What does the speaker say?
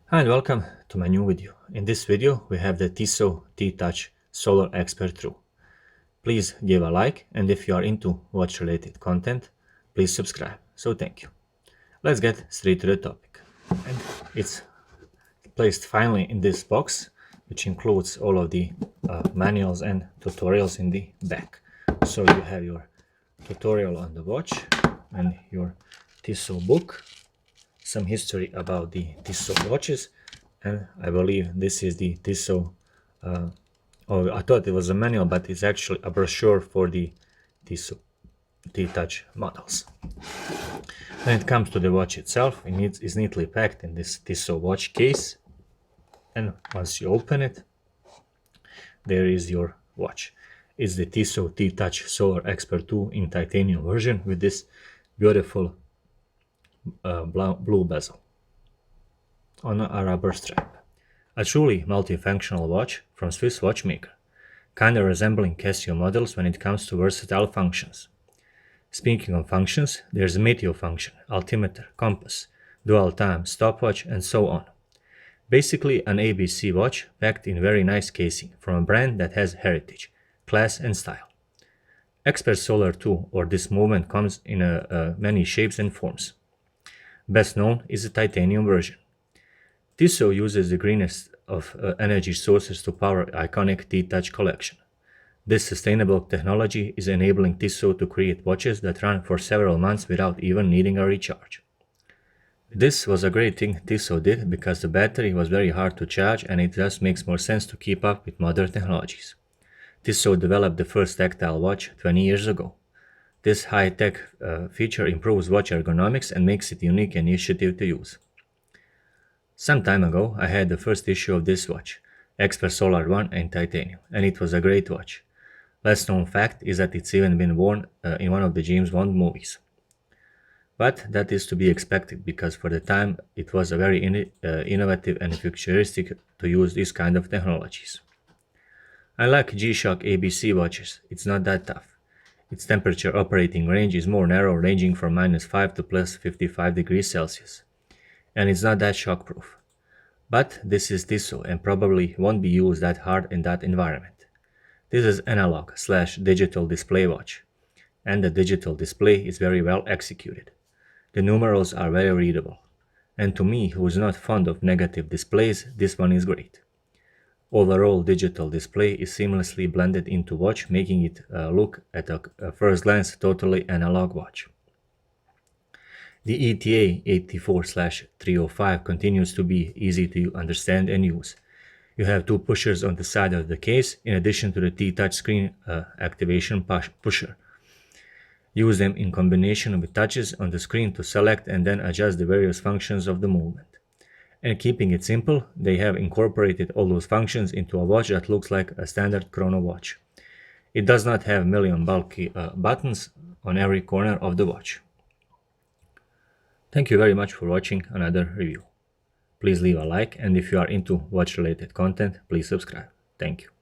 Hi and welcome to my new video. In this video we have the Tissot T-Touch Solar Expert through. Please give a like, and if you are into watch related content, please subscribe. So thank you. Let's get straight to the topic. And it's placed finally in this box, which includes all of the manuals and tutorials in the back. So you have your tutorial on the watch and your Tissot book, some history about the Tissot watches, and I believe this is the Tissot. Oh, I thought it was a manual, but it's actually a brochure for the Tissot T-Touch models. When it comes to the watch itself, it is neatly packed in this Tissot watch case, and once you open it, there is your watch. It's the Tissot T-Touch Solar Expert 2 in titanium version with this beautiful blue bezel on a rubber strap. A truly multifunctional watch from Swiss watchmaker, kinda resembling Casio models when it comes to versatile functions. Speaking of functions, there's a meteo function, altimeter, compass, dual time, stopwatch, and so on. Basically an ABC watch packed in very nice casing from a brand that has heritage, class, and style. Expert Solar 2, or this movement, comes in many shapes and forms. Best known is the titanium version. Tissot uses the greenest of energy sources to power iconic T-Touch collection. This sustainable technology is enabling Tissot to create watches that run for several months without even needing a recharge. This was a great thing Tissot did because the battery was very hard to charge, and it just makes more sense to keep up with modern technologies. Tissot developed the first tactile watch 20 years ago. This high-tech feature improves watch ergonomics and makes it a unique initiative to use. Some time ago, I had the first issue of this watch, Expert Solar 1 in titanium, and it was a great watch. Less known fact is that it's even been worn in one of the James Bond movies. But that is to be expected because for the time it was a very innovative and futuristic to use this kind of technologies. I like Gshock ABC watches, it's not that tough. Its temperature operating range is more narrow, ranging from -5 to +55 degrees Celsius. And it's not that shockproof. But this is Tissot and probably won't be used that hard in that environment. This is analog/digital display watch, and the digital display is very well executed. The numerals are very readable, and to me, who is not fond of negative displays, this one is great. Overall digital display is seamlessly blended into watch, making it look at a first glance totally analog watch. The ETA 84/305 continues to be easy to understand and use. You have two pushers on the side of the case in addition to the T-Touch screen activation pusher. Use them in combination with touches on the screen to select and then adjust the various functions of the movement. And keeping it simple, they have incorporated all those functions into a watch that looks like a standard chrono watch. It does not have million bulky buttons on every corner of the watch. Thank you very much for watching another review. Please leave a like, and if you are into watch related content, please subscribe. Thank you.